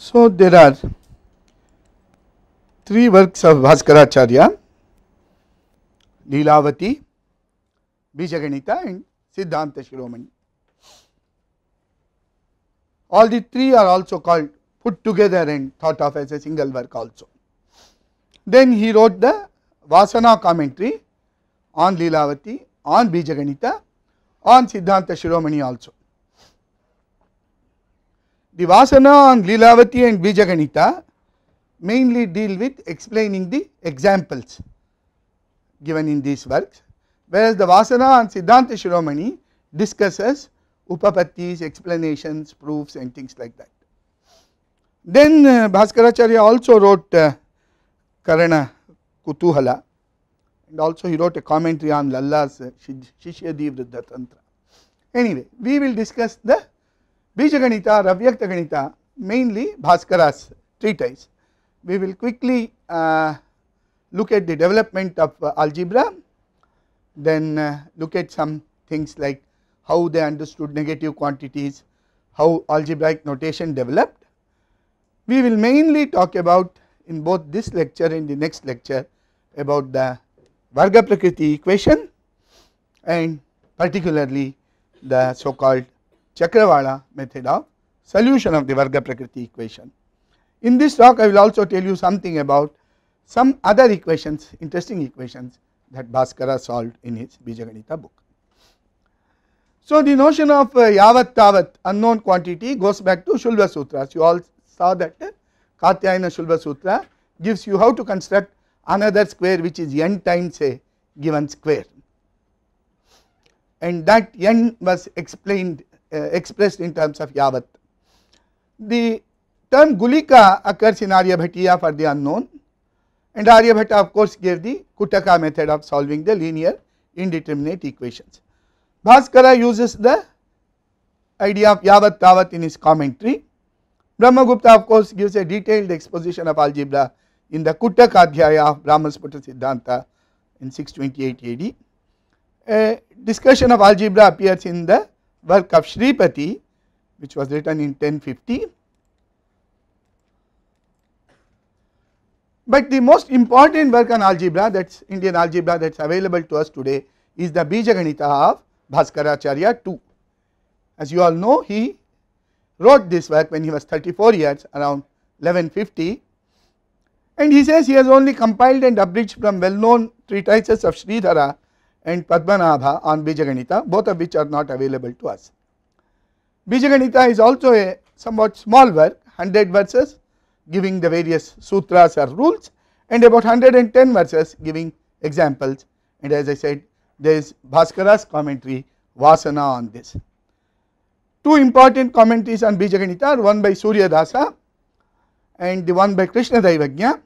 So, there are three works of Bhaskaracharya: Leelavati, Bijaganita and Siddhanta Shiromani. All the three are also called, put together and thought of as a single work also. Then he wrote the Vasana commentary on Leelavati, on Bijaganita, on Siddhanta Shiromani also. The Vasana on Leelavati and Bijaganita mainly deal with explaining the examples given in these works, whereas the Vasana on Siddhanta Shiromani discusses upapattis, explanations, proofs and things like that. Then Bhaskaracharya also wrote Karana Kutuhala, and also he wrote a commentary on Lalla's Shishyadi Vriddha Tantra. Anyway, we will discuss the Bijaganita or Avyakta Ganita, mainly Bhaskara's treatise. We will quickly look at the development of algebra, then look at some things like how they understood negative quantities, how algebraic notation developed. We will mainly talk about in both this lecture and the next lecture about the Varga Prakriti equation and particularly the so called Chakravala method of solution of the Varga Prakriti equation. In this talk I will also tell you something about some other equations, interesting equations that Bhaskara solved in his Bijaganita book. So, the notion of Yavat Tavat unknown quantity goes back to Shulva Sutras. You all saw that Katyayana Shulva Sutra gives you how to construct another square which is n times a given square, and that n was explained expressed in terms of Yavat. The term Gulika occurs in Aryabhatiya for the unknown, and Aryabhata of course gave the Kutaka method of solving the linear indeterminate equations. Bhaskara uses the idea of Yavat Tavat in his commentary. Brahmagupta of course gives a detailed exposition of algebra in the Kutaka Adhyaya of Brahmasputa Siddhanta in 628 AD. A discussion of algebra appears in the work of Shripati, which was written in 1050. But the most important work on algebra, that is Indian algebra, that is available to us today is the Bijaganita of Bhaskaracharya II. As you all know, he wrote this work when he was 34 years, around 1150, and he says he has only compiled and abridged from well known treatises of Sridhara and Padmanabha on Bijaganita, both of which are not available to us. Bijaganita is also a somewhat small work, 100 verses giving the various sutras or rules, and about 110 verses giving examples, and as I said, there is Bhaskara's commentary Vasana on this. Two important commentaries on Bijaganita are one by Surya Dasa and the one by Krishna Daivagya.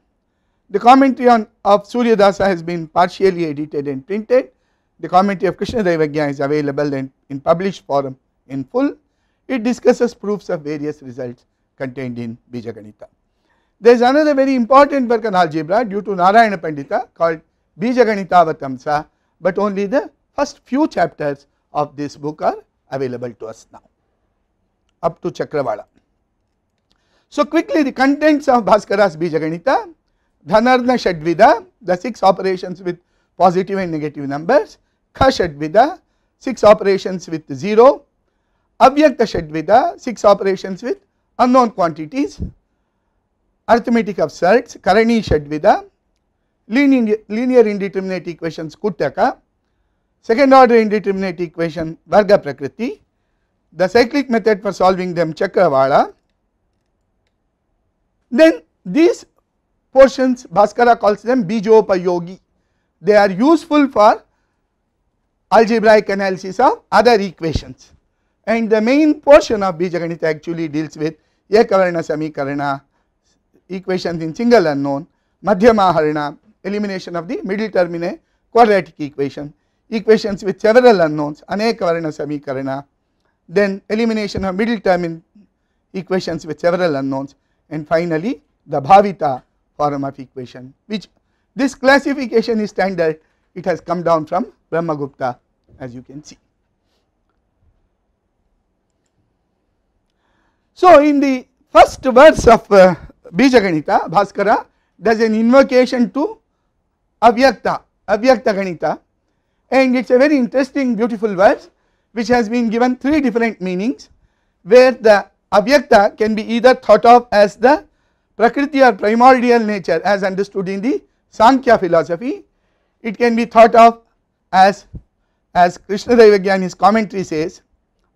The commentary of Surya Dasa has been partially edited and printed. The commentary of Krishna Daivagya is available in published form in full. It discusses proofs of various results contained in Bijaganita. There is another very important work on algebra due to Narayana Pandita called Bijaganita Vatamsa, but only the first few chapters of this book are available to us now, up to Chakravala. So, quickly the contents of Bhaskara's Bijaganita: Dhanarna Shadvida, the 6 operations with positive and negative numbers; Kha Shadvida, 6 operations with 0; Avyakta Shadvida, 6 operations with unknown quantities; arithmetic of surds, Karani Shadvida; linear indeterminate equations Kutaka; second order indeterminate equation Varga Prakriti; the cyclic method for solving them Chakravala. Then these portions Bhaskara calls them Bijopayogi. They are useful for algebraic analysis of other equations, and the main portion of Bijaganita actually deals with Ekavarna Samikarana, equations in single unknown, Madhyamaharana, elimination of the middle term in a quadratic equation, equations with several unknowns, Anekavarna Samikarana, then elimination of middle term in equations with several unknowns, and finally the Bhavita form of equation, which this classification is standard. It has come down from Brahmagupta, as you can see. So, in the first verse of Bijaganita, Bhaskara does an invocation to Avyakta Ganita, and it is a very interesting beautiful verse which has been given three different meanings, where the Avyakta can be either thought of as the Prakriti or primordial nature as understood in the Sankhya philosophy. It can be thought of as Krishnadevagya in his commentary says,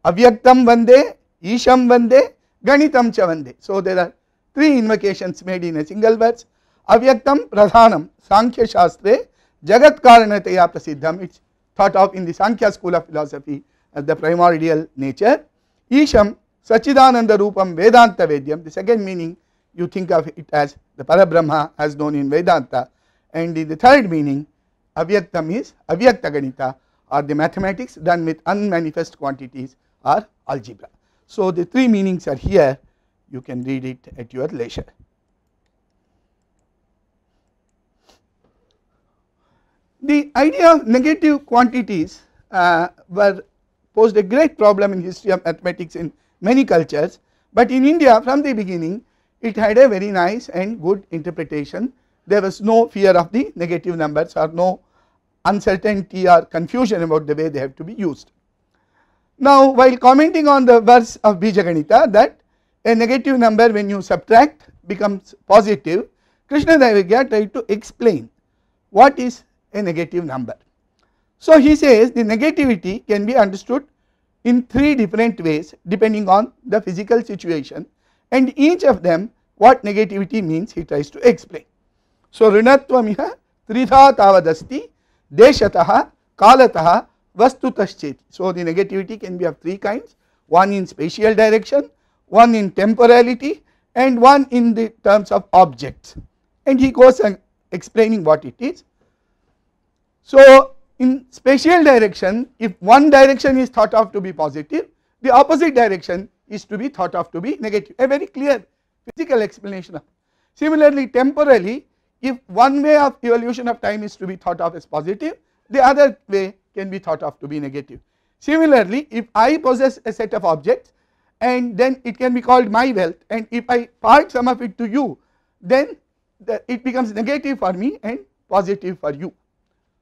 Avyaktam Vande, Isham Vande, Ganitam Cha Vande. So there are three invocations made in a single verse. Avyaktam Pradhanam, Sankhya Shastre, Jagat Karanataya Prasiddham, it is thought of in the Sankhya school of philosophy as the primordial nature. Isham Sachidananda Rupam Vedanta Vedyam, the second meaning you think of it as the Parabrahma as known in Vedanta, and in the third meaning Avyaktam is Avyakta Ganita, or the mathematics done with unmanifest quantities or algebra. So the three meanings are here, you can read it at your leisure. The idea of negative quantities posed a great problem in history of mathematics in many cultures, but in India from the beginning it had a very nice and good interpretation. There was no fear of the negative numbers or no uncertainty or confusion about the way they have to be used. Now while commenting on the verse of Bijaganita that a negative number when you subtract becomes positive, Krishnadevagya tried to explain what is a negative number. So he says the negativity can be understood in three different ways depending on the physical situation, and each of them what negativity means he tries to explain. So Rinatvamiha Tridha Tavadasti Deshataha Kalataha Vastutascheti. So the negativity can be of three kinds, one in spatial direction, one in temporality, and one in the terms of objects, and he goes on explaining what it is. So in spatial direction, if one direction is thought of to be positive, the opposite direction is to be thought of to be negative, a very clear physical explanation of. Similarly temporally, if one way of evolution of time is to be thought of as positive, the other way can be thought of to be negative. Similarly, if I possess a set of objects and then it can be called my wealth, and if I part some of it to you, then it becomes negative for me and positive for you.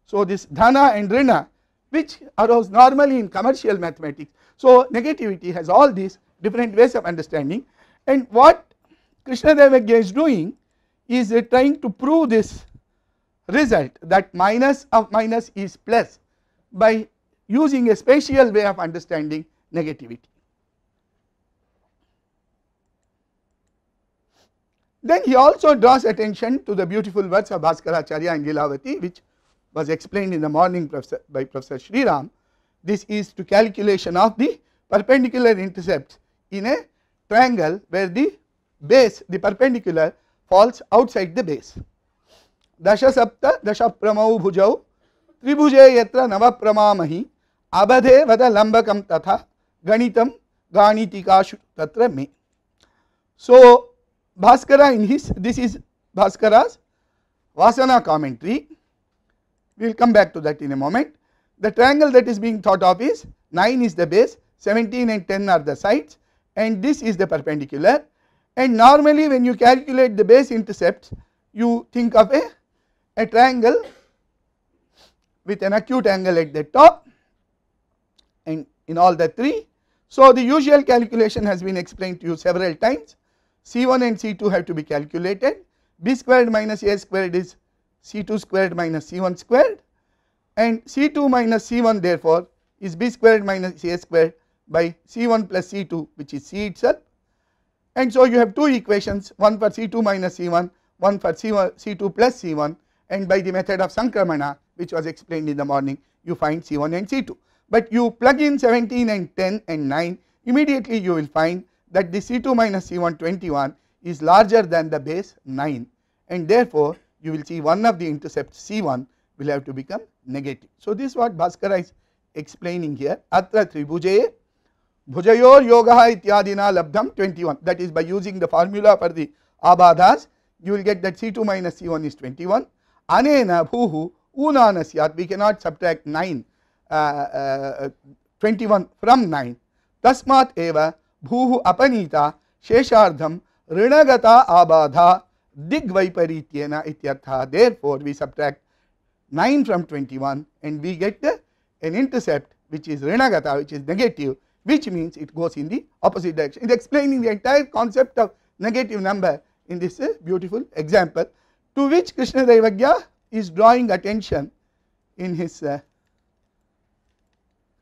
So this dhana and rina which arose normally in commercial mathematics. So negativity has all these different ways of understanding, and what Krishnadevagya is doing is trying to prove this result that minus of minus is plus by using a spatial way of understanding negativity. Then he also draws attention to the beautiful words of Bhaskaracharya and Lilavati, which was explained in the morning by Professor Sriram. This is to calculation of the perpendicular intercepts in a triangle where the base, the perpendicular, falls outside the base. Dasha sapta dasha pramau bhujau tribhuje yatra nava pramamahi abadhe vada lambakam tatha ganitam ganitikashu tatra me. So Bhaskara in his, this is Bhaskara's Vasana commentary, we will come back to that in a moment. The triangle that is being thought of is 9 is the base, 17 and 10 are the sides, and this is the perpendicular, and normally when you calculate the base intercepts you think of a triangle with an acute angle at the top and in all the three. So the usual calculation has been explained to you several times. C1 and C2 have to be calculated. B squared minus A squared is C2 squared minus C1 squared, and C2 minus C1 therefore is B squared minus A squared by C1 plus C2, which is C itself. And so you have two equations, one for C2 minus C1, one for C2 plus C1, and by the method of Sankramana which was explained in the morning you find C1 and C2. But you plug in 17 and 10 and 9, immediately you will find that the C2 minus C1 21 is larger than the base 9, and therefore you will see one of the intercepts C1 will have to become negative. So this is what Bhaskara is explaining here. Atra tribhuje bhujayor yogaha ityadina labdham 21, that is by using the formula for the abadhas you will get that C2 minus C1 is 21. Anena bhuhu unana syat, we cannot subtract 9 21 from 9. Tasmat eva bhuhu apanita sheshardham ऋणगता abadha digvaiparithyena ityartha. Therefore, we subtract 9 from 21 and we get an intercept which is rinagata, which is negative, which means it goes in the opposite direction. It is explaining the entire concept of negative number in this beautiful example, to which Krishna Daivagya is drawing attention in his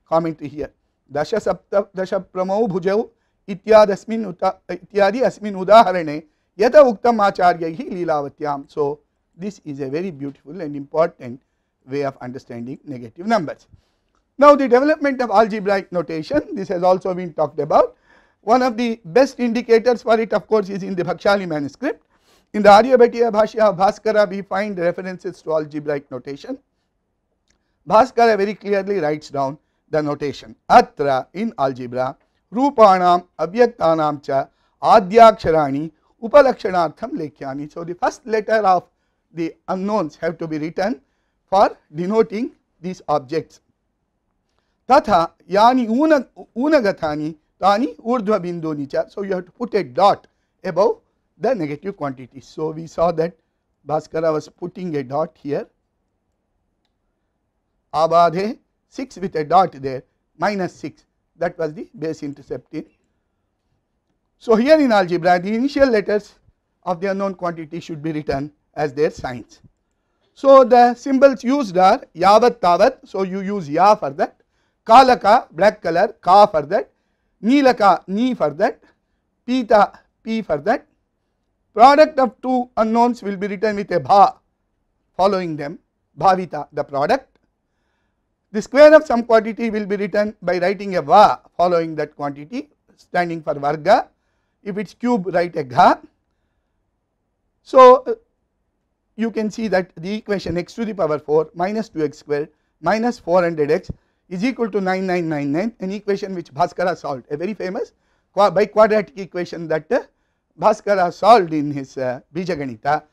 commentary here. Dasha sapta dasha pramau bhujau ityadi asmin udaharane yata uktam acharyahi leelavatyam. So, this is a very beautiful and important way of understanding negative numbers. Now, the development of algebraic notation, this has also been talked about. One of the best indicators for it, of course, is in the Bhakshali manuscript. In the Aryabhatiya Bhashya of Bhaskara, we find references to algebraic notation. Bhaskara very clearly writes down the notation. Atra, in algebra, rupanam avyaktanam cha adyaksharani upalakshanartham lekhyani. So, the first letter of the unknowns have to be written for denoting these objects. Tatha yani unagathani tani urdhva binduni cha. So, you have to put a dot above the negative quantity. So, we saw that Bhaskara was putting a dot here, abadhe 6 with a dot there, minus 6, that was the base intercept in. So, here in algebra the initial letters of the unknown quantity should be written as their signs. So, the symbols used are yavat tavat, so you use ya for that, kalaka black color, ka for that, neelaka ni for that, pita p for that. Product of two unknowns will be written with a bha following them, bhavita the product. The square of some quantity will be written by writing a va following that quantity, standing for varga. If it is cube, write a gha. So, you can see that the equation x to the power 4 minus 2x squared minus 400x is equal to 9999, an equation which Bhaskara solved, a very famous biquadratic equation that Bhaskara solved in his Bijaganita.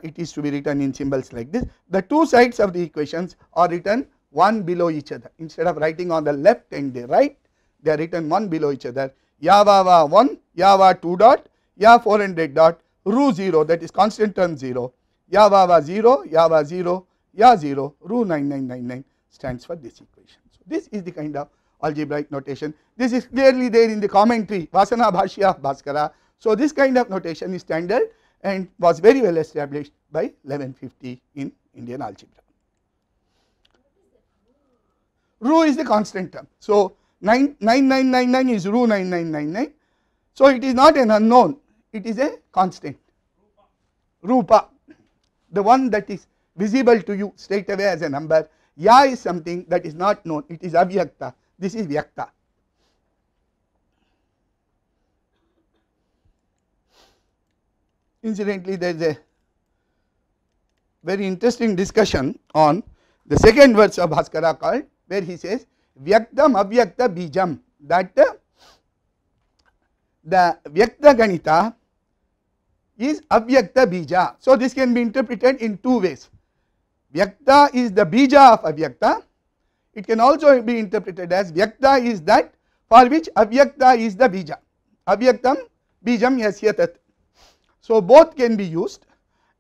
It is to be written in symbols like this. The two sides of the equations are written one below each other. Instead of writing on the left and the right, they are written one below each other. Yava 1, Yava 2 dot, Ya 400 dot, Ru 0, that is constant term 0, Yava 0, Yava 0, Ya 0, Ru 9999 stands for this equation. So, this is the kind of algebraic notation. This is clearly there in the commentary Vasana Bhashya of Bhaskara. So, this kind of notation is standard and was very well established by 1150 in Indian algebra. Ru is the constant term. So, 9999 is Ru 9999. So, it is not an unknown, it is a constant. Rupa, the one that is visible to you straight away as a number. Ya is something that is not known, it is avyakta. This is vyakta. Incidentally, there is a very interesting discussion on the second verse of Bhaskara called, where he says vyaktam avyakta bijam, that the vyakta ganita is avyakta bija. So, this can be interpreted in two ways. Vyakta is the bija of avyakta. It can also be interpreted as vyakta is that for which avyakta is the bija. Avyaktam bijam yasya tat. So, both can be used,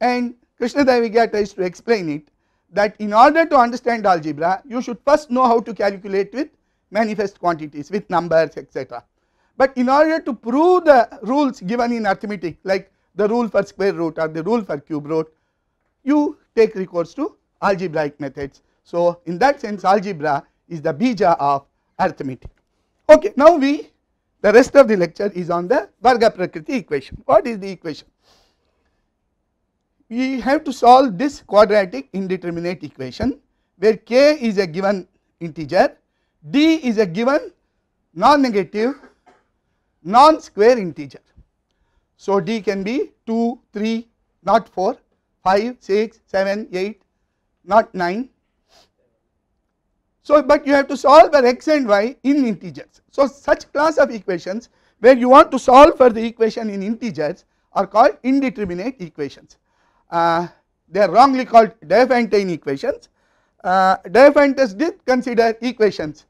and Krishna Daivagya tries to explain it, that in order to understand algebra, you should first know how to calculate with manifest quantities, with numbers, etc. But in order to prove the rules given in arithmetic, like the rule for square root or the rule for cube root, you take recourse to algebraic methods. So, in that sense, algebra is the bija of arithmetic. Okay, now the rest of the lecture is on the Varga Prakriti equation. What is the equation? We have to solve this quadratic indeterminate equation, where k is a given integer, d is a given non-negative non-square integer. So, d can be 2, 3, not 4, 5, 6, 7, 8, not 9. So, but you have to solve for x and y in integers. So, such class of equations where you want to solve for the equation in integers are called indeterminate equations. They are wrongly called Diophantine equations. Diophantus did consider equations,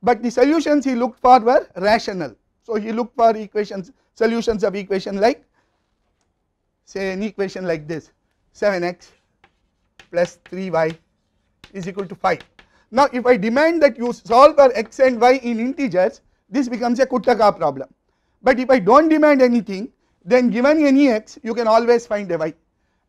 but the solutions he looked for were rational. So, he looked for equations, solutions of equation like say an equation like this, 7x plus 3y is equal to 5. Now if I demand that you solve for x and y in integers, this becomes a Kuttaka problem. But if I do not demand anything, then given any x you can always find a y.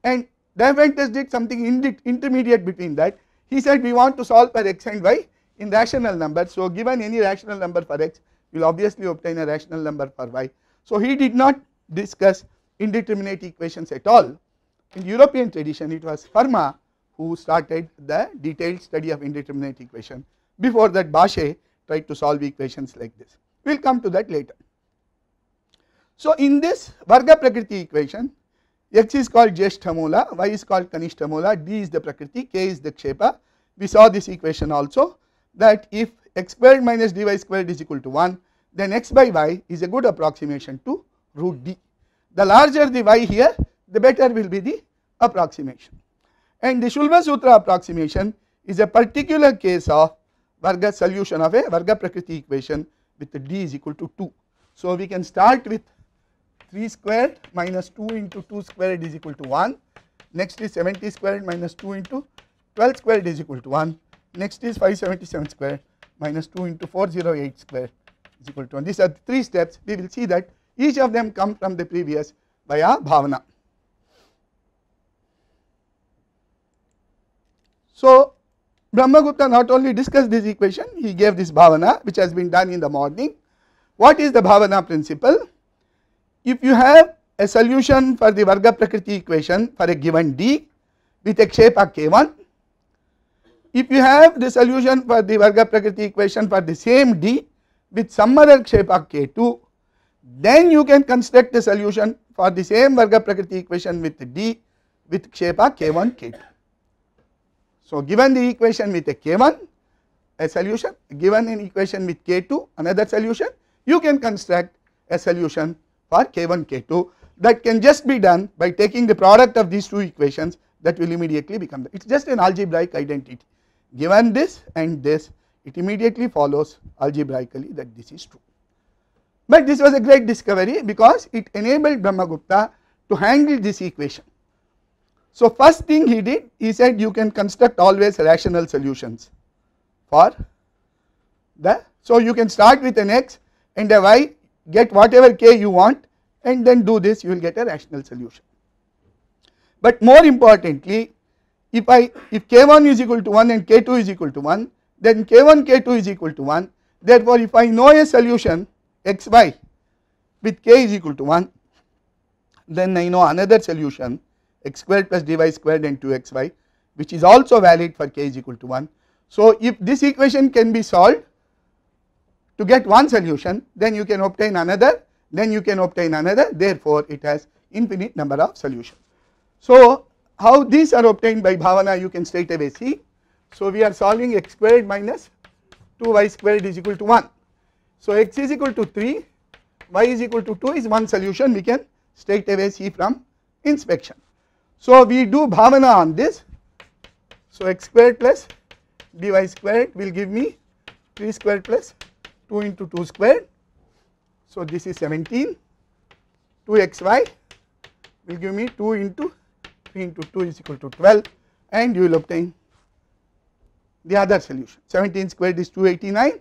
And Diophantus did something intermediate between that. He said we want to solve for x and y in rational numbers. So given any rational number for x, you will obviously obtain a rational number for y. So he did not discuss indeterminate equations at all. In European tradition it was Fermat who started the detailed study of indeterminate equation. Before that Bachet tried to solve equations like this. We will come to that later. So in this Varga Prakriti equation, x is called Jeshtamula, y is called Kanishtamula, d is the Prakriti, k is the Kshepa. We saw this equation also, that if x squared minus dy squared is equal to 1, then x by y is a good approximation to root d. The larger the y here, the better will be the approximation. And the Shulba Sutra approximation is a particular case of Varga solution of a Varga Prakriti equation with the d is equal to 2. So we can start with 3 squared minus 2 into 2 squared is equal to 1. Next is 70 squared minus 2 into 12 squared is equal to 1. Next is 577 squared minus 2 into 408 squared is equal to 1. These are the 3 steps. We will see that each of them come from the previous via Bhavana. So Brahmagupta not only discussed this equation, he gave this Bhavana which has been done in the morning. What is the Bhavana principle? If you have a solution for the Varga Prakriti equation for a given d with a Kshepa k1, if you have the solution for the Varga Prakriti equation for the same d with some other Kshepa k2, then you can construct a solution for the same Varga Prakriti equation with d with Kshepa k1 k2. So given the equation with a k1, a solution, given an equation with k2, another solution, you can construct a solution for k1 k2. That can just be done by taking the product of these two equations, that will immediately become it is just an algebraic identity. Given this and this, it immediately follows algebraically that this is true. But this was a great discovery because it enabled Brahmagupta to handle this equation. So first thing he did, he said you can construct always rational solutions for the, so you can start with an x and a y, get whatever k you want and then do this, you will get a rational solution. But more importantly, if k1 is equal to 1 and k2 is equal to 1, then k1 k2 is equal to 1. Therefore if I know a solution xy with k is equal to 1, then I know another solution x squared plus dy squared and 2xy which is also valid for k is equal to 1. So if this equation can be solved to get one solution, then you can obtain another, then you can obtain another, therefore it has infinite number of solutions. So how these are obtained by Bhavana you can straight away see. So we are solving x squared minus 2y squared is equal to 1. So x is equal to 3, y is equal to 2 is one solution, we can straight away see from inspection. So we do Bhavana on this. So x squared plus dy squared will give me 3 squared plus 2 into 2 squared. So this is 17, 2xy will give me 2 into 3 into 2 is equal to 12 and you will obtain the other solution. 17 squared is 289,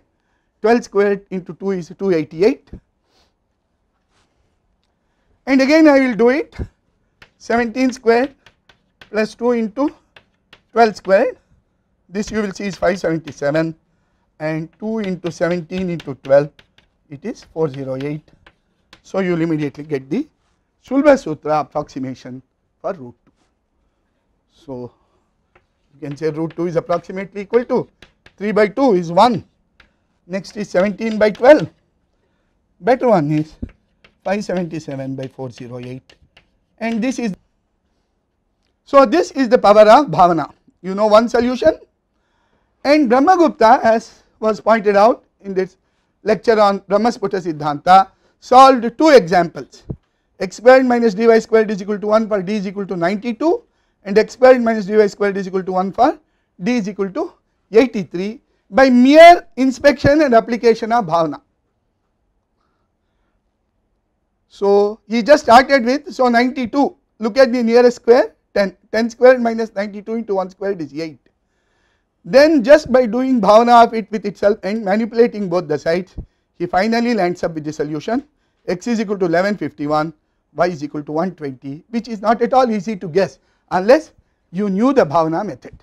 12 squared into 2 is 288 and again I will do it 17 squared plus 2 into 12 squared, this you will see is 577 and 2 into 17 into 12 it is 408. So you will immediately get the Shulba Sutra approximation for root 2. So you can say root 2 is approximately equal to 3 by 2 is 1, next is 17 by 12, better one is 577 by 408 and this is, so this is the power of Bhavana. You know one solution and Brahmagupta as was pointed out in this lecture on Brahmasputa Siddhanta solved two examples, x squared minus dy squared is equal to 1 for d is equal to 92 and x squared minus dy squared is equal to 1 for d is equal to 83 by mere inspection and application of Bhavana. So he just started with, so 92 look at the nearest square, 10. 10 squared minus 92 into 1 squared is 8. Then just by doing bhavana of it with itself and manipulating both the sides, he finally lands up with the solution x is equal to 1151, y is equal to 120, which is not at all easy to guess unless you knew the bhavana method.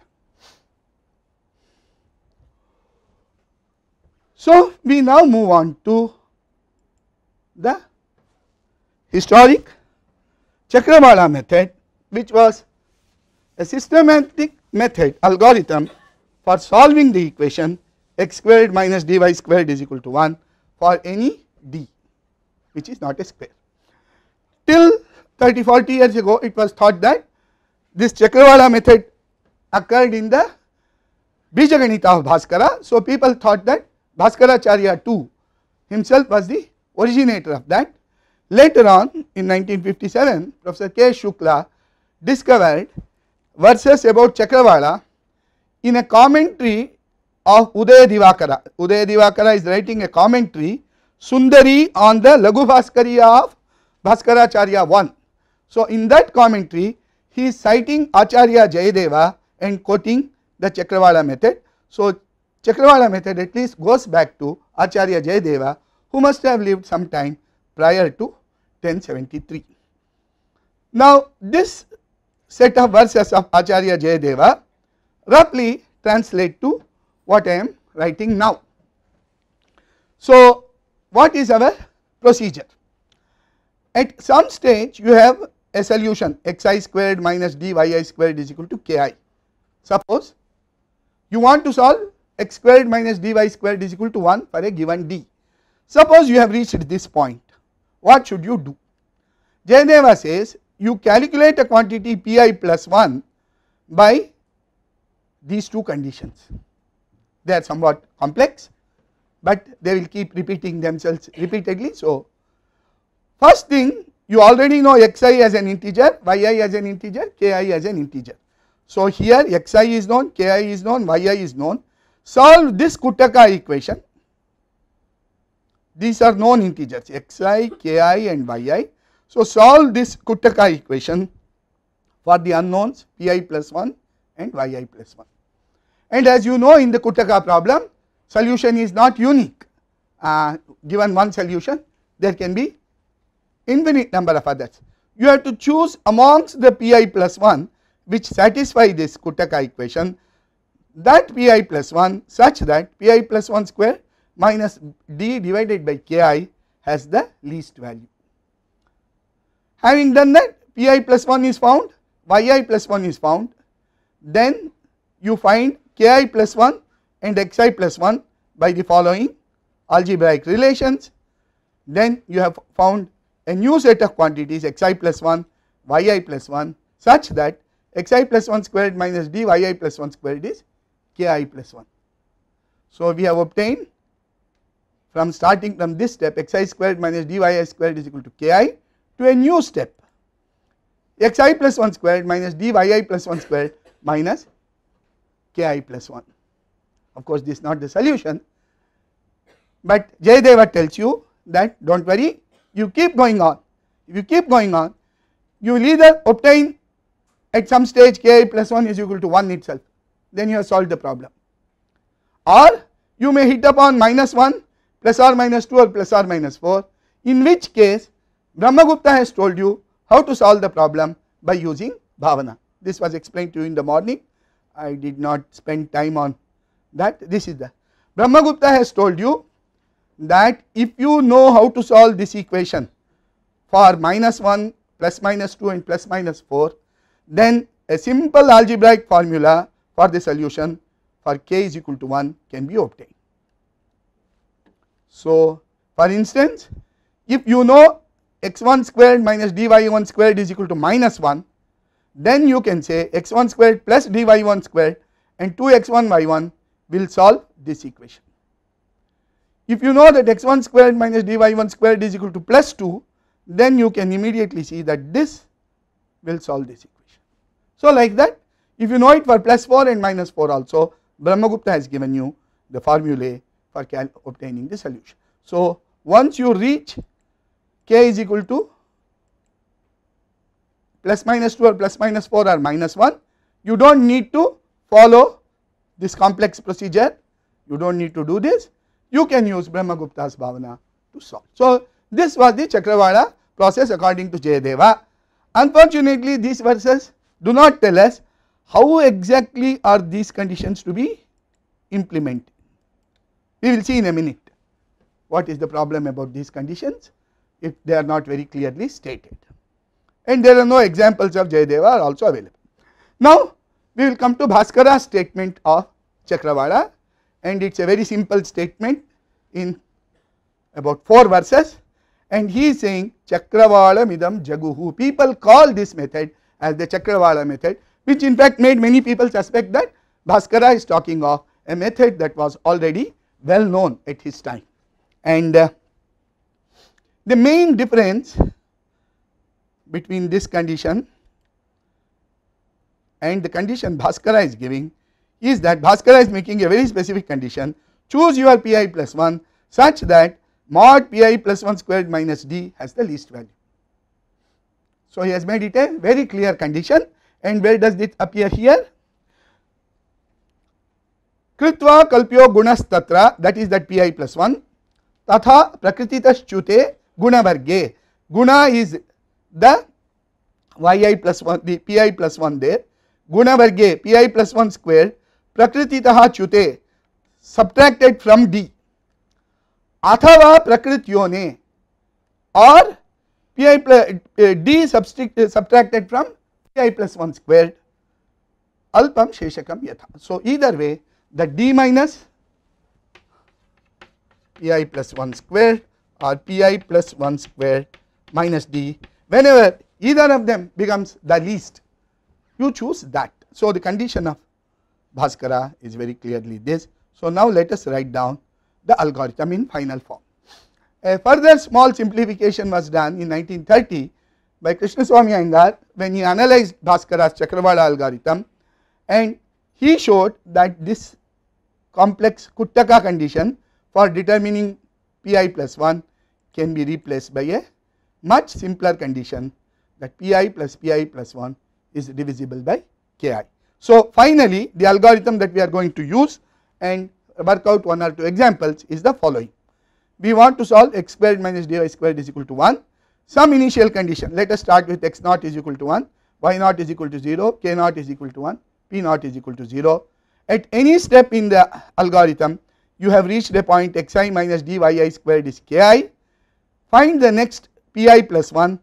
So we now move on to the historic Chakravala method, which was a systematic method algorithm for solving the equation x squared minus dy squared is equal to 1 for any d which is not a square. Till 30-40 years ago, it was thought that this Chakravala method occurred in the Bijaganita of Bhaskara. So people thought that Bhaskaracharya too himself was the originator of that. Later on in 1957, Professor K. Shukla discovered verses about Chakravala in a commentary of Udaya Divakara. Udaya Divakara is writing a commentary, Sundari, on the Laghu Bhaskariya of Bhaskaracharya 1. So in that commentary he is citing Acharya Jayadeva and quoting the Chakravala method. So Chakravala method at least goes back to Acharya Jayadeva, who must have lived some time prior to 1073. Now this set of verses of Acharya Jayadeva roughly translate to what I am writing now. So what is our procedure? At some stage you have a solution xi squared minus dyi squared is equal to ki. Suppose you want to solve x squared minus dy squared is equal to 1 for a given d. Suppose you have reached this point, what should you do? Jayadeva says you calculate a quantity pi plus 1 by these two conditions. They are somewhat complex, but they will keep repeating themselves repeatedly. So first thing, you already know xi as an integer, yi as an integer, ki as an integer. So here xi is known, ki is known, yi is known. Solve this Kuttaka equation. These are known integers xi, ki and yi. So solve this Kuttaka equation for the unknowns pi plus 1 and yi plus 1. And as you know, in the Kuttaka problem, solution is not unique. Given one solution, there can be infinite number of others. You have to choose amongst the pi plus 1 which satisfy this Kuttaka equation, that pi plus 1 such that pi plus 1 square minus d divided by ki has the least value. Having done that, pi plus 1 is found, yi plus 1 is found, then you find ki plus 1 and xi plus 1 by the following algebraic relations. Then you have found a new set of quantities xi plus 1, yi plus 1 such that xi plus 1 squared minus dy plus 1 squared is ki plus 1. So we have obtained from starting from this step xi squared minus dy squared is equal to ki to a new step xi plus 1 squared minus dy plus 1 squared minus ki plus 1. Of course this is not the solution, but Jayadeva tells you that do not worry, you keep going on. If you keep going on, you will either obtain at some stage ki plus 1 is equal to 1 itself, then you have solved the problem, or you may hit upon minus 1 plus or minus 2 or plus or minus 4, in which case Brahmagupta has told you how to solve the problem by using bhavana. This was explained to you in the morning, I did not spend time on that. This is the Brahmagupta has told you that if you know how to solve this equation for minus 1, plus minus 2 and plus minus 4, then a simple algebraic formula for the solution for k is equal to 1 can be obtained. So for instance, if you know x1 squared minus dy1 squared is equal to minus 1, then you can say x1 squared plus dy1 squared and 2x1 y1 will solve this equation. If you know that x1 squared minus dy1 squared is equal to plus 2, then you can immediately see that this will solve this equation. So like that, if you know it for plus 4 and minus 4 also, Brahmagupta has given you the formulae for obtaining the solution. So once you reach k is equal to plus minus 2 or plus minus 4 or minus 1, you do not need to follow this complex procedure, you do not need to do this, you can use Brahmagupta's Bhavana to solve. So, this was the Chakravala process according to Jayadeva. Unfortunately, these verses do not tell us how exactly are these conditions to be implemented. We will see in a minute what is the problem about these conditions if they are not very clearly stated, and there are no examples of Jayadeva are also available. Now, we will come to Bhaskara's statement of Chakravala, and it is a very simple statement in about 4 verses, and he is saying Chakravala midam jaguhu. People call this method as the Chakravala method, which in fact made many people suspect that Bhaskara is talking of a method that was already well known at his time. And the main difference between this condition and the condition Bhaskara is giving is that Bhaskara is making a very specific condition, choose your pi plus 1 such that mod pi plus 1 squared minus d has the least value. So, he has made it a very clear condition, and where does it appear here? Kritva kalpyo gunas tatra, that is that pi plus 1, tatha prakrititas chute guna varge. Guna is the yi plus 1, the pi plus 1 there, guna varge pi plus 1 squared prakrititaha chute subtracted from d, athava prakritione, or pi plus d subtracted from pi plus 1 squared alpam sheshakam yatha. So, either way the d minus pi plus 1 squared or pi plus 1 squared minus d, whenever either of them becomes the least, you choose that. So, the condition of Bhaskara is very clearly this. So, now let us write down the algorithm in final form. A further small simplification was done in 1930 by Krishnaswamy Iyengar when he analyzed Bhaskara's Chakravala algorithm, and he showed that this complex Kuttaka condition for determining pi plus 1 can be replaced by a much simpler condition that pi plus 1 is divisible by ki. So, finally, the algorithm that we are going to use and work out 1 or 2 examples is the following. We want to solve x squared minus dy squared is equal to 1, some initial condition. Let us start with x naught is equal to 1, y naught is equal to 0, k naught is equal to 1, p naught is equal to 0. At any step in the algorithm, you have reached a point xi minus dyi squared is ki. Find the next pi plus 1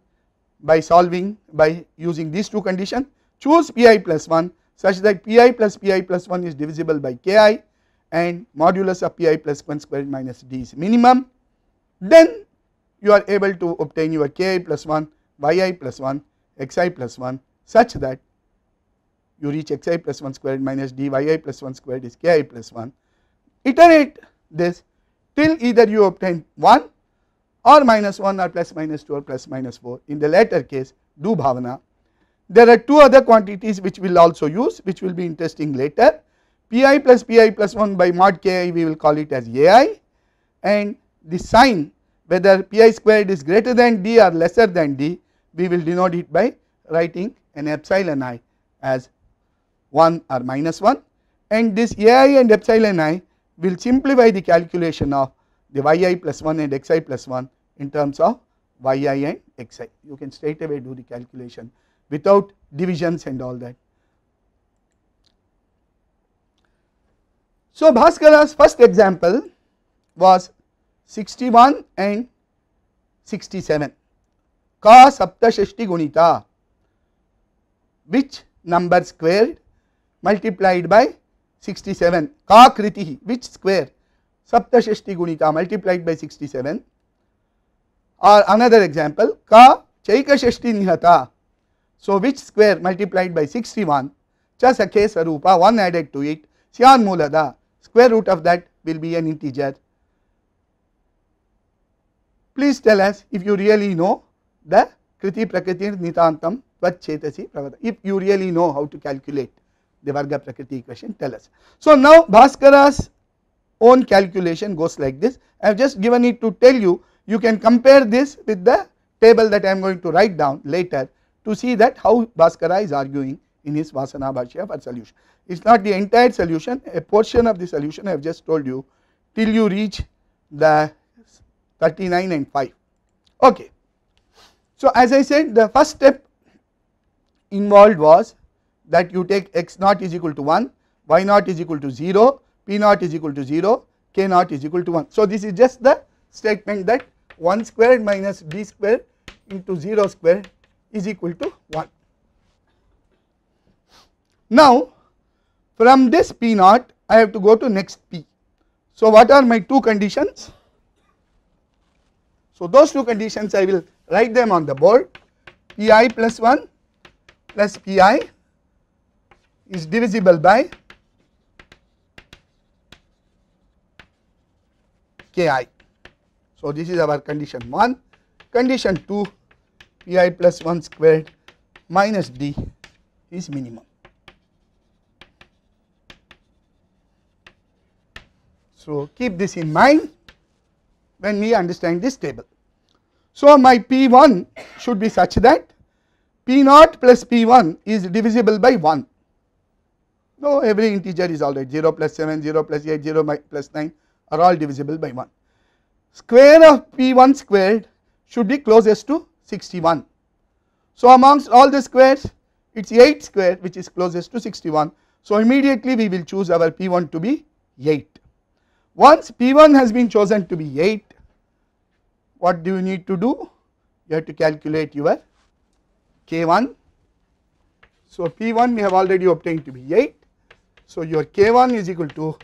by solving by using these 2 conditions. Choose pi plus 1 such that pi plus 1 is divisible by ki, and modulus of pi plus 1 squared minus d is minimum. Then you are able to obtain your ki plus 1, yi plus 1, xi plus 1 such that you reach xi plus 1 squared minus dy plus 1 squared is ki plus 1. Iterate this till either you obtain 1 or minus 1 or plus minus 2 or plus minus 4. In the latter case, do bhavana. There are 2 other quantities which we will also use, which will be interesting later. pi plus 1 by mod ki, we will call it as ai, and the sign whether pi squared is greater than d or lesser than d, we will denote it by writing an epsilon I as 1 or minus 1, and this ai and epsilon I will simplify the calculation of the yi plus 1 and xi plus 1 in terms of yi and xi. You can straight away do the calculation without divisions and all that. So, Bhaskara's first example was 61 and 67, ka saptashashti gunita, which number squared multiplied by 67, ka kritihi, which square, saptashashti gunita multiplied by 67, or another example, ka chaikashashti nihata, so which square multiplied by 61, cha sakhe sarupa, 1 added to it, syan mulada, square root of that will be an integer. Please tell us if you really know the kriti prakriti nitantam tvat chetasi pravada. If you really know how to calculate the varga prakriti equation, tell us. So, now Bhaskara's own calculation goes like this. I have just given it to tell you, you can compare this with the table that I am going to write down later to see that how Bhaskara is arguing in his Vasana Bhashya for solution. It is not the entire solution, a portion of the solution I have just told you till you reach the 39 and 5. Okay. So, as I said, the first step involved was that you take x naught is equal to 1, y naught is equal to 0, p naught is equal to 0, k naught is equal to 1. So, this is just the statement that 1 squared minus b squared into 0 squared is equal to 1. Now, from this p naught I have to go to next p. So, what are my two conditions? So, those two conditions I will write them on the board. Pi plus 1 plus Pi is divisible by Ki. So, this is our condition 1. Condition 2, Pi plus 1 squared minus d is minimum. So, keep this in mind when we understand this table. So, my P1 should be such that P naught plus P1 is divisible by 1. No, every integer is alright, 0 plus 7, 0 plus 8, 0 plus 9 are all divisible by 1. Square of P1 squared should be closest to 61. So, amongst all the squares it is 8 squared which is closest to 61. So, immediately we will choose our P1 to be 8. Once P1 has been chosen to be 8, what do you need to do? You have to calculate your K1. So, P1 we have already obtained to be 8. So, your K1 is equal to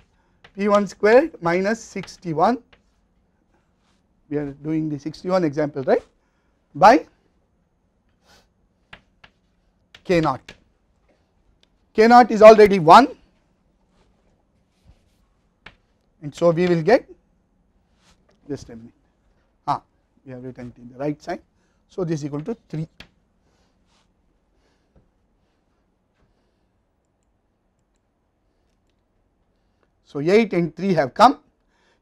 P1 squared minus 61, we are doing the 61 example, right, by K naught. K naught is already 1. And so, we will get, just a minute, we have written it in the right side. So, this is equal to 3. So, 8 and 3 have come.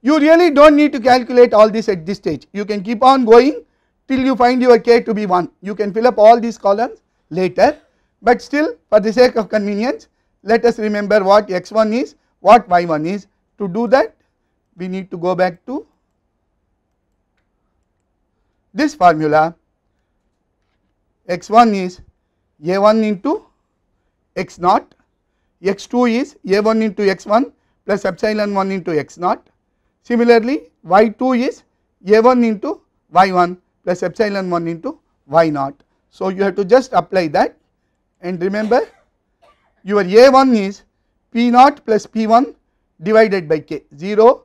You really do not need to calculate all this at this stage. You can keep on going till you find your k to be 1. You can fill up all these columns later, but still for the sake of convenience, let us remember what x1 is, what y1 is. To do that, we need to go back to this formula. X1 is a1 into x naught, x2 is a1 into x1 plus epsilon 1 into x naught. Similarly, y2 is a1 into y1 plus epsilon 1 into y naught. So, you have to just apply that, and remember your a1 is p naught plus p1 divided by k, 0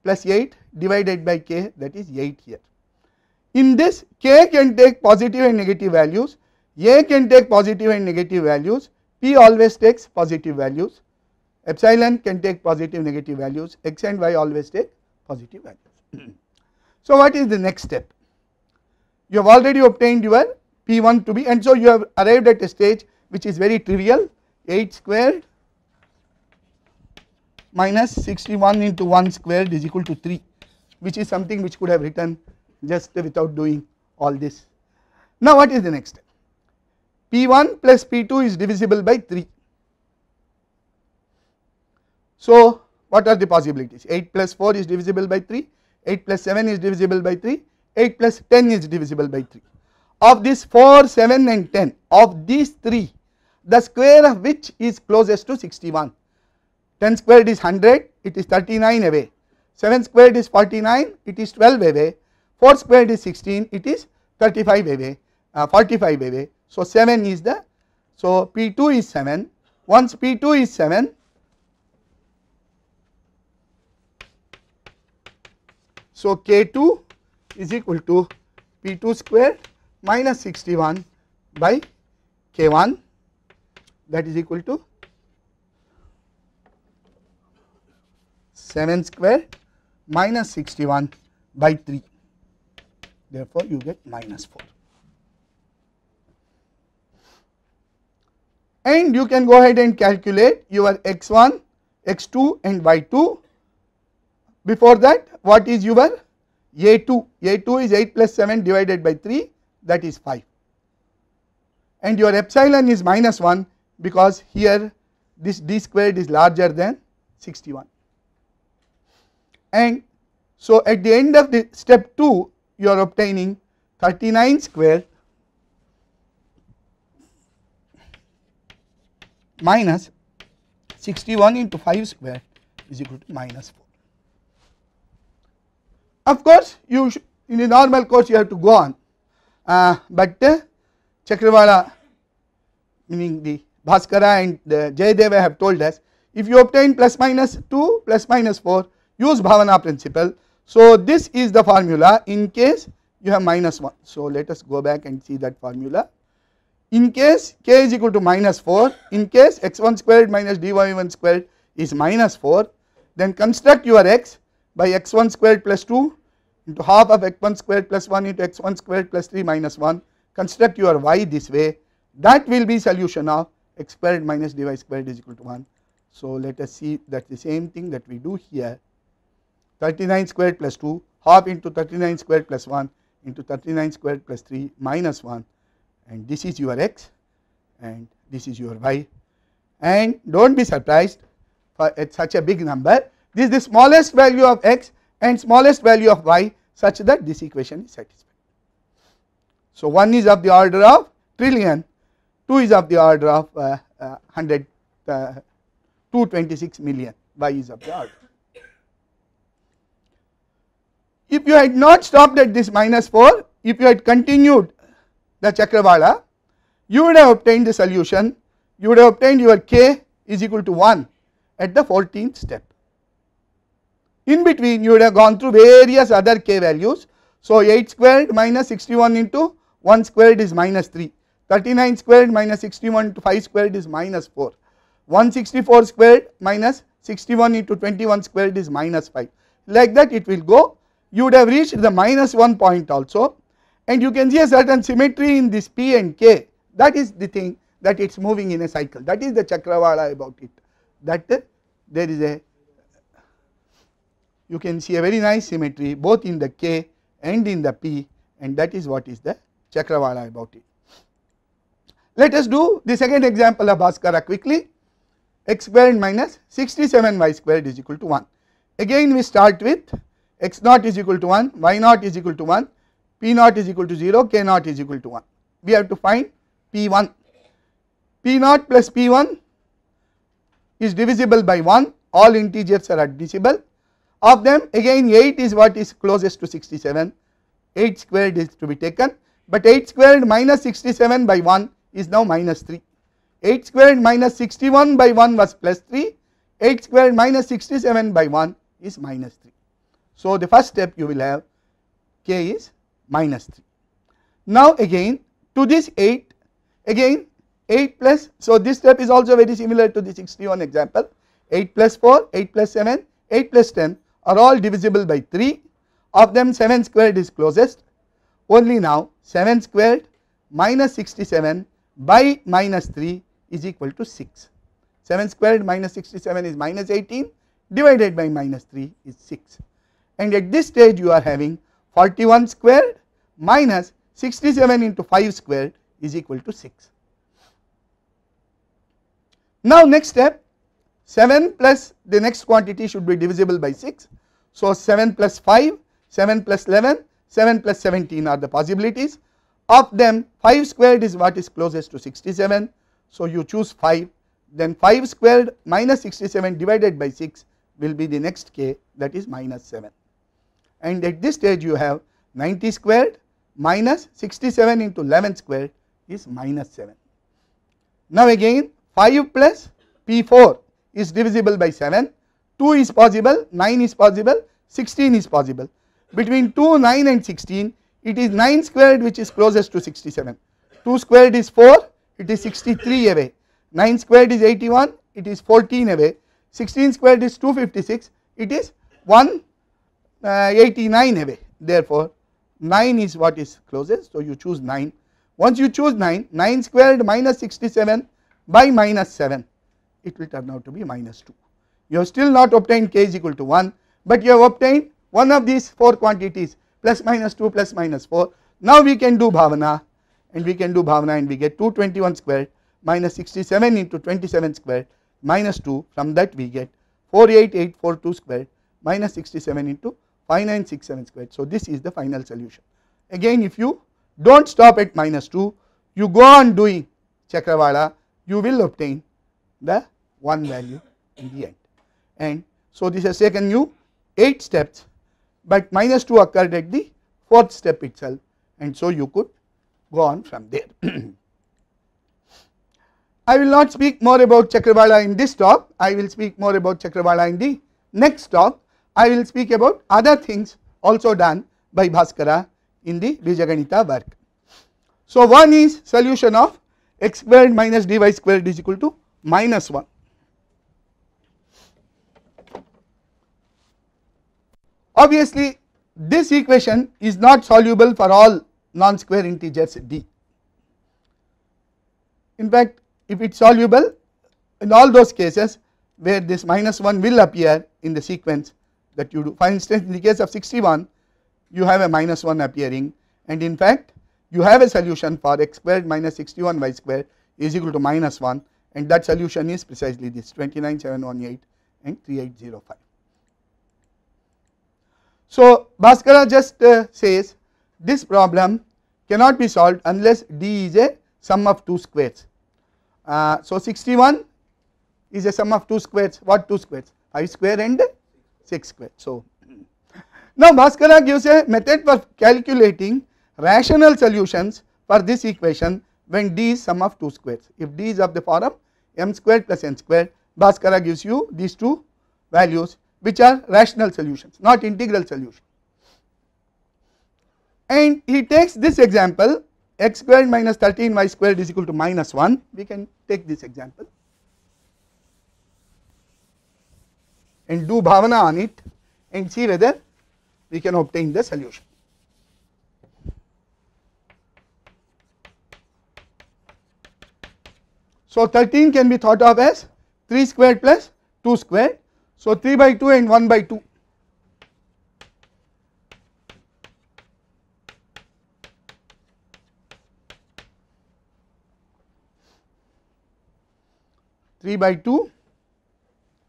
plus 8 divided by k, that is 8 here. In this, k can take positive and negative values, a can take positive and negative values, p always takes positive values, epsilon can take positive negative values, x and y always take positive values. So, what is the next step? You have already obtained your P1 to be, and so you have arrived at a stage which is very trivial, 8 squared minus 61 into 1 squared is equal to 3, which is something which could have written just without doing all this. Now, what is the next step? P1 plus P2 is divisible by 3. So, what are the possibilities? 8 plus 4 is divisible by 3, 8 plus 7 is divisible by 3, 8 plus 10 is divisible by 3. Of this 4, 7 and 10, of these 3, the square of which is closest to 61. 10 squared is 100, it is 39 away, 7 squared is 49, it is 12 away, 4 squared is 16, it is 35 away, 45 away. So, 7 is the, so P2 is 7, once P2 is 7, so K2 is equal to P2 squared minus 61 by K1, that is equal to 7 squared minus 61 by 3, therefore, you get minus 4. And you can go ahead and calculate your x1, x2 and y2. Before that, what is your a2? a2 is 8 plus 7 divided by 3, that is 5. and your epsilon is minus 1 because here this d squared is larger than 61. And so at the end of the step 2 you are obtaining 39 squared minus 61 into 5 square is equal to minus 4. Of course, you in the normal course you have to go on, but Chakravala, meaning the Bhaskara and the Jayadeva have told us, if you obtain plus minus 2 plus minus 4, use Bhavana principle. So this is the formula in case you have minus 1. So let us go back and see that formula. In case k is equal to minus 4, in case x1 squared minus dy1 squared is minus 4, then construct your x by x1 squared plus 2 into half of x1 squared plus 1 into x1 squared plus 3 minus 1, construct your y this way, that will be solution of x squared minus dy squared is equal to 1. So let us see that the same thing that we do here, 39 squared plus 2 half into 39 squared plus 1 into 39 squared plus 3 minus 1, and this is your x and this is your y, and do not be surprised for at such a big number, this is the smallest value of x and smallest value of y such that this equation is satisfied. So 1 is of the order of trillion, 2 is of the order of 226 million, y is of the order. If you had not stopped at this minus 4, if you had continued the Chakravala, you would have obtained the solution, you would have obtained your k is equal to 1 at the 14th step. In between you would have gone through various other k values. So 8 squared minus 61 into 1 squared is minus 3, 39 squared minus 61 into 5 squared is minus 4, 164 squared minus 61 into 21 squared is minus 5, like that it will go. You would have reached the minus 1 point also, and you can see a certain symmetry in this p and k. That is the thing, that it is moving in a cycle, that is the Chakravala about it, that there is a, you can see a very nice symmetry both in the k and in the p, and that is what is the Chakravala about it. Let us do the second example of Bhaskara quickly. X squared minus 67y squared is equal to 1. Again we start with x naught is equal to 1, y naught is equal to 1, p naught is equal to 0, k naught is equal to 1. We have to find p1. P naught plus p1 is divisible by 1, all integers are admissible. Of them again 8 is what is closest to 67, 8 squared is to be taken, but 8 squared minus 67 by 1 is now minus 3. 8 squared minus 61 by 1 was plus 3, 8 squared minus 67 by 1 is minus 3. So the first step you will have k is minus 3. Now again to this 8, again 8 plus, so this step is also very similar to the 61 example, 8 plus 4, 8 plus 7, 8 plus 10 are all divisible by 3, of them 7 squared is closest, only now 7 squared minus 67 by minus 3 is equal to 6. 7 squared minus 67 is minus 18, divided by minus 3 is 6, and at this stage you are having 41 squared minus 67 into 5 squared is equal to 6. Now next step, 7 plus the next quantity should be divisible by 6. So 7 plus 5, 7 plus 11, 7 plus 17 are the possibilities. Of them 5 squared is what is closest to 67. So you choose 5, then 5 squared minus 67 divided by 6 will be the next k, that is minus 7. And at this stage you have 90 squared minus 67 into 11 squared is minus 7. Now again 5 plus p4 is divisible by 7, 2 is possible, 9 is possible, 16 is possible. Between 2, 9 and 16 it is 9 squared which is closest to 67, 2 squared is 4, it is 63 away, 9 squared is 81, it is 14 away, 16 squared is 256, it is 189 away. Therefore 9 is what is closest, so you choose 9. Once you choose 9, 9 squared minus 67 by minus 7, it will turn out to be minus 2. You have still not obtained k is equal to 1, but you have obtained one of these 4 quantities plus minus 2 plus minus 4. Now we can do bhavana, and we can do Bhavana, and we get 221 squared minus 67 into 27 squared minus 2. From that we get 48842 squared minus 67 into 5967 squared. So this is the final solution. Again, if you do not stop at minus 2, you go on doing Chakravala, you will obtain the one value in the end. And so this has taken you 8 steps, but minus 2 occurred at the 4th step itself, and so you could go on from there. I will not speak more about Chakravala in this talk. I will speak more about Chakravala in the next talk. I will speak about other things also done by Bhaskara in the Bijaganita work. So one is solution of x squared minus dy squared is equal to minus 1. Obviously, this equation is not soluble for all non-square integers d. In fact, if it is soluble in all those cases where this minus 1 will appear in the sequence that you do. For instance, in the case of 61, you have a minus 1 appearing, and in fact you have a solution for x squared minus 61y squared is equal to minus 1, and that solution is precisely this 29718 and 3805. So Bhaskara just says this problem cannot be solved unless d is a sum of 2 squares. So 61 is a sum of 2 squares. What 2 squares? 5 square and 6 square. So now Bhaskara gives a method for calculating rational solutions for this equation when d is sum of 2 squares. If d is of the form m squared plus n squared, Bhaskara gives you these two values which are rational solutions, not integral solution. And he takes this example, x squared minus 13y squared is equal to minus 1. We can take this example and do Bhavana on it and see whether we can obtain the solution. So 13 can be thought of as 3 squared plus 2 squared. So 3 by 2 and 1 by 2. Three by 2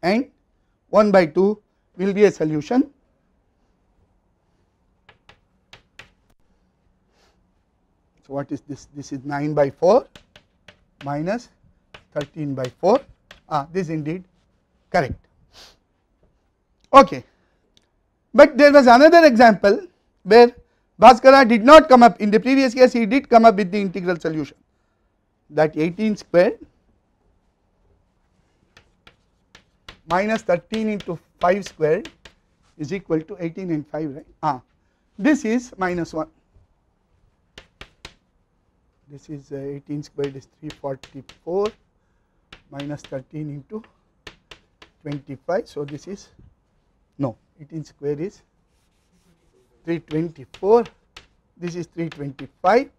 and 1 by 2 will be a solution. So what is this? This is 9 by 4 minus 13 by 4. This is indeed correct. Okay, but there was another example where Bhaskara did not come up. In the previous case he did come up with the integral solution, that 18 squared minus 13 into 5 squared is equal to 18 and 5, right. This is minus 1. This is 18 squared is 344 minus 13 into 25. So this is 18 square is 324, this is 325,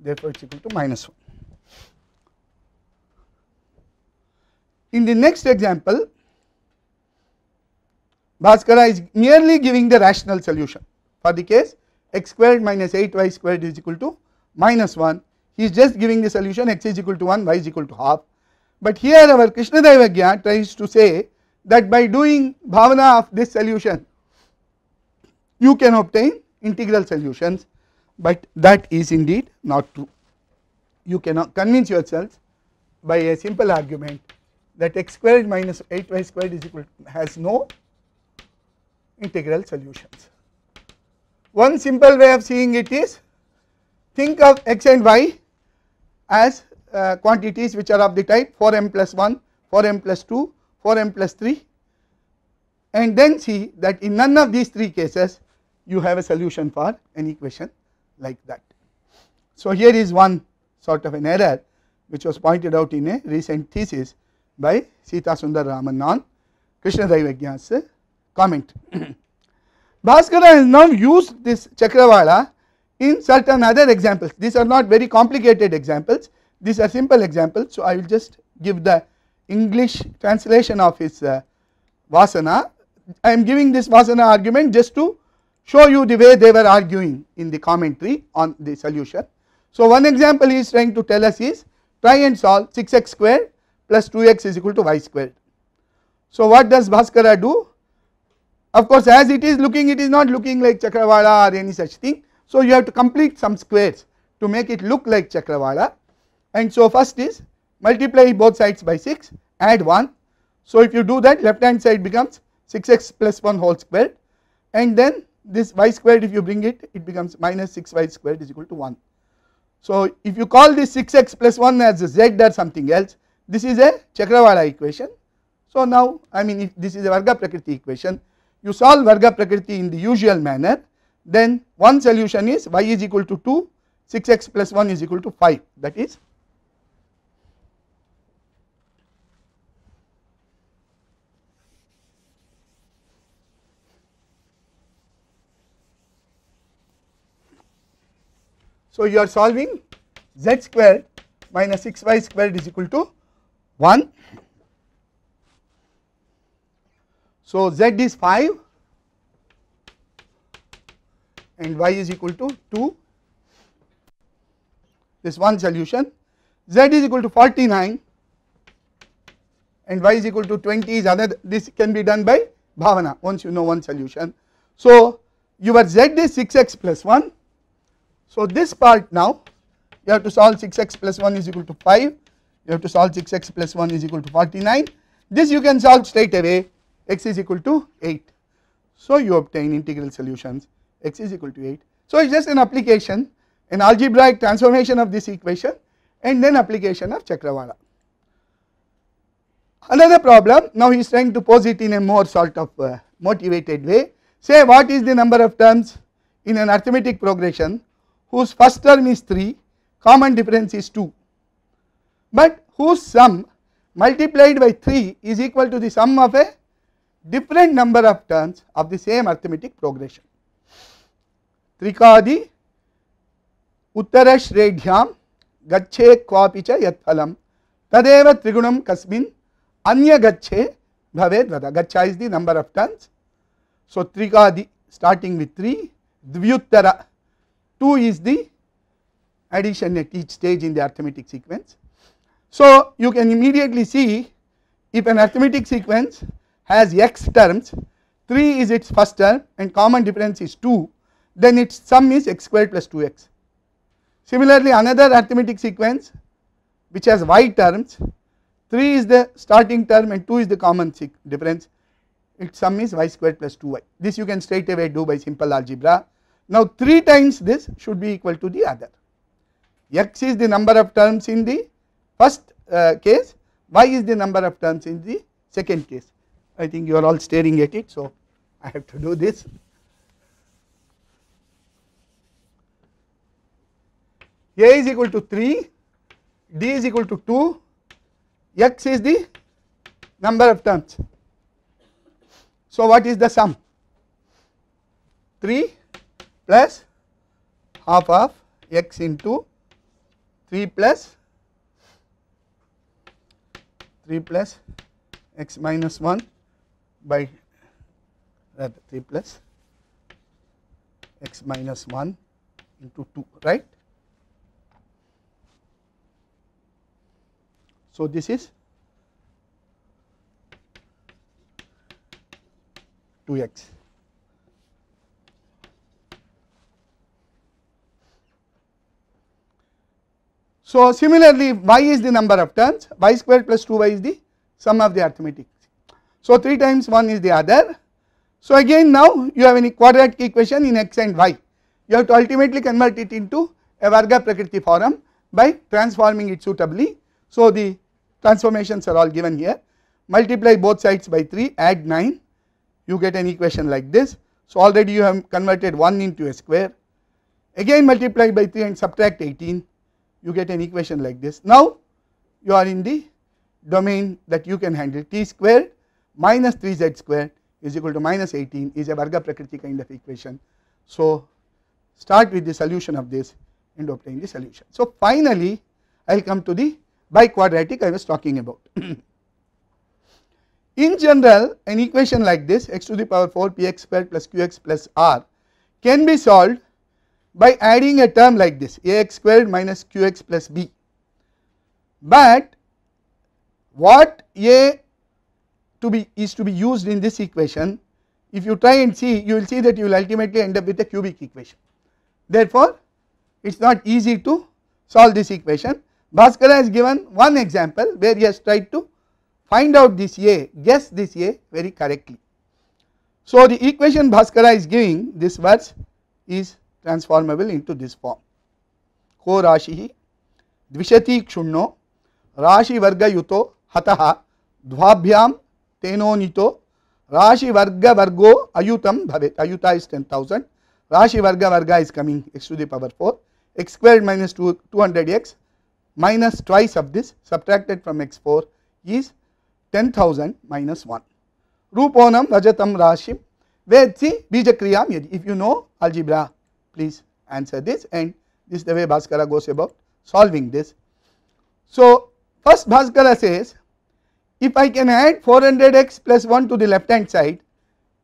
therefore it is equal to minus 1. In the next example, Bhaskara is merely giving the rational solution for the case x squared minus 8y squared is equal to minus 1. He is just giving the solution x is equal to 1, y is equal to half. But here our Krishna Daivagya tries to say that by doing Bhavana of this solution you can obtain integral solutions, but that is indeed not true. You cannot convince yourself by a simple argument that x squared minus 8y squared is equal to, has no integral solutions. One simple way of seeing it is, think of x and y as quantities which are of the type 4m plus 1, 4m plus 2, 4m plus 3, and then see that in none of these 3 cases you have a solution for an equation like that. So here is one sort of an error which was pointed out in a recent thesis by Sita Sundar Raman on Krishna Daivagya's comment. Bhaskara has now used this Chakravala in certain other examples. These are not very complicated examples, these are simple examples. So I will just give the English translation of his Vasana. I am giving this Vasana argument just to show you the way they were arguing in the commentary on the solution. So, one example he is trying to tell us is try and solve 6x squared plus 2x is equal to y squared. So, what does Bhaskara do? Of course, as it is looking, it is not looking like Chakrawala or any such thing. So, you have to complete some squares to make it look like Chakrawala. And so, first is multiply both sides by 6, add 1. So, if you do that, left hand side becomes 6x plus 1 whole squared, and then this y squared, if you bring it, it becomes minus 6y squared is equal to 1. So, if you call this 6x plus 1 as a z or something else, this is a Chakrawala equation. So, now I mean if this is a Varga Prakriti equation, you solve Varga Prakriti in the usual manner, then one solution is y is equal to 2, 6x plus 1 is equal to 5, that is so you are solving z squared minus 6y squared is equal to 1. So, z is 5 and y is equal to 2, this one solution. Z is equal to 49 and y is equal to 20 is another. This can be done by bhavana once you know one solution. So, your z is 6x plus 1. So, this part now you have to solve 6x plus 1 is equal to 5, you have to solve 6x plus 1 is equal to 49. This you can solve straight away, x is equal to 8. So, you obtain integral solutions, x is equal to 8. So, it is just an application, an algebraic transformation of this equation and then application of Chakrawala. Another problem, now he is trying to pose it in a more sort of motivated way. Say what is the number of terms in an arithmetic progression whose first term is 3, common difference is 2, but whose sum multiplied by 3 is equal to the sum of a different number of terms of the same arithmetic progression. Trikadi uttara shredhyam gacche kvapicha yat phalam tadeva trigunam kasmin anya gacche bhaved vada. Gaccha is the number of terms. So, trikadi starting with 3, dvyuttara 2 is the addition at each stage in the arithmetic sequence. So, you can immediately see if an arithmetic sequence has x terms, 3 is its first term and common difference is 2, then its sum is x squared plus 2x. Similarly, another arithmetic sequence which has y terms, 3 is the starting term and 2 is the common difference, its sum is y squared plus 2y. This you can straight away do by simple algebra. Now, 3 times this should be equal to the other. X is the number of terms in the first case, y is the number of terms in the second case. I think you are all staring at it, so I have to do this. A is equal to 3, D is equal to 2, X is the number of terms. So, what is the sum? 3 plus half of x into 3 plus x minus 1 by 3 plus x minus 1 into 2, right. So, this is 2x. So, similarly, y is the number of terms, y squared plus 2y is the sum of the arithmetic. So, 3 times 1 is the other. So, again now you have a quadratic equation in x and y, you have to ultimately convert it into a Varga Prakriti form by transforming it suitably. So, the transformations are all given here. Multiply both sides by 3, add 9, you get an equation like this. So, already you have converted 1 into a square, again multiply by 3 and subtract 18, you get an equation like this. Now, you are in the domain that you can handle. T squared minus 3z squared is equal to minus 18 is a Varga Prakriti kind of equation. So, start with the solution of this and obtain the solution. So, finally, I will come to the biquadratic I was talking about. In general, an equation like this x to the power 4 px squared plus qx plus r can be solved by adding a term like this ax squared minus qx plus b, but what a is to be used in this equation, if you try and see, you will see that you will ultimately end up with a cubic equation. Therefore, it is not easy to solve this equation. Bhaskara has given one example where he has tried to find out this a, guess this a very correctly. So, the equation Bhaskara is giving, this verse is transformable into this form. Ko rashihi dvishati kshunno rashi varga yuto hataha dvabhyam tenonito rashi varga vargo ayutam bhavet. Ayuta is 10,000. Rashi varga is coming x to the power 4, x squared minus 200x minus twice of this subtracted from x4 is 10,000 minus 1. Ruponam rajatam rashim vedsi bijakriyam yadi. If you know algebra, please answer this, and this is the way Bhaskara goes about solving this. So, first Bhaskara says, if I can add 400x plus 1 to the left hand side,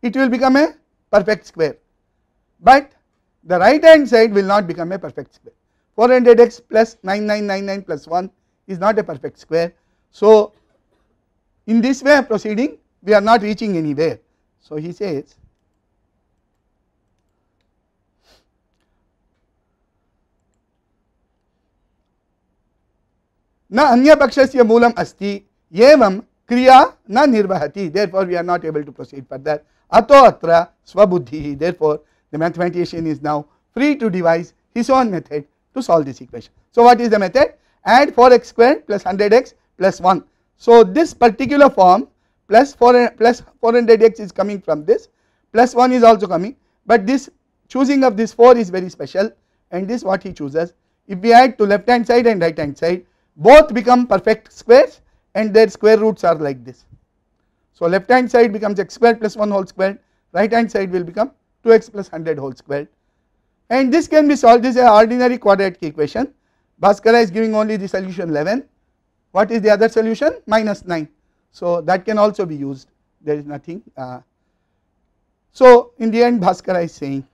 it will become a perfect square, but the right hand side will not become a perfect square. 400x plus 9999 plus 1 is not a perfect square. So, in this way of proceeding, we are not reaching anywhere. So, he says, na anya pakshasya moolam asti evam kriya na nirvahati. Therefore, we are not able to proceed further. Ato atra swabuddhi. Therefore, the mathematician is now free to devise his own method to solve this equation. So, what is the method? Add 4x squared plus 100x plus 1. So, this particular form plus 400x is coming from this, plus 1 is also coming, but this choosing of this 4 is very special, and this what he chooses. If we add to left hand side and right hand side, both become perfect squares and their square roots are like this. So, left hand side becomes x squared plus 1 whole squared, right hand side will become 2x plus 100 whole squared, and this can be solved. This is an ordinary quadratic equation. Bhaskara is giving only the solution 11. What is the other solution? Minus 9. So, that can also be used, there is nothing. So, in the end Bhaskara is saying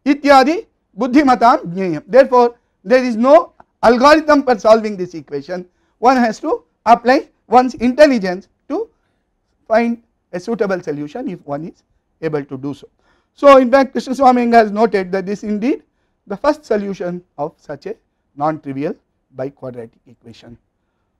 ityadi buddhimatam jnayam. Therefore, there is no algorithm for solving this equation. One has to apply one's intelligence to find a suitable solution if one is able to do so. So, in fact, Krishnaswamy Iyengar has noted that this is indeed the first solution of such a non-trivial biquadratic equation.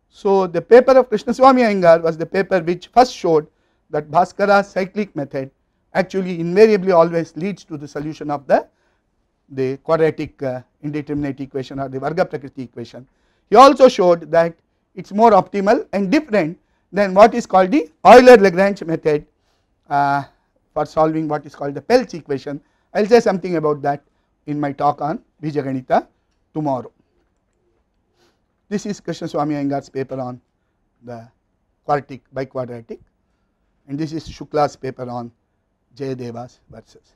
So, the paper of Krishnaswamy Iyengar was the paper which first showed that Bhaskara's cyclic method actually invariably always leads to the solution of the quadratic indeterminate equation or the Varga Prakriti equation. He also showed that it is more optimal and different than what is called the Euler-Lagrange method for solving what is called the Peltz equation. I will say something about that in my talk on Bijaganita tomorrow. This is Krishnaswamy Iyengar's paper on the quartic biquadratic, and this is Shukla's paper on Jayadeva's verses.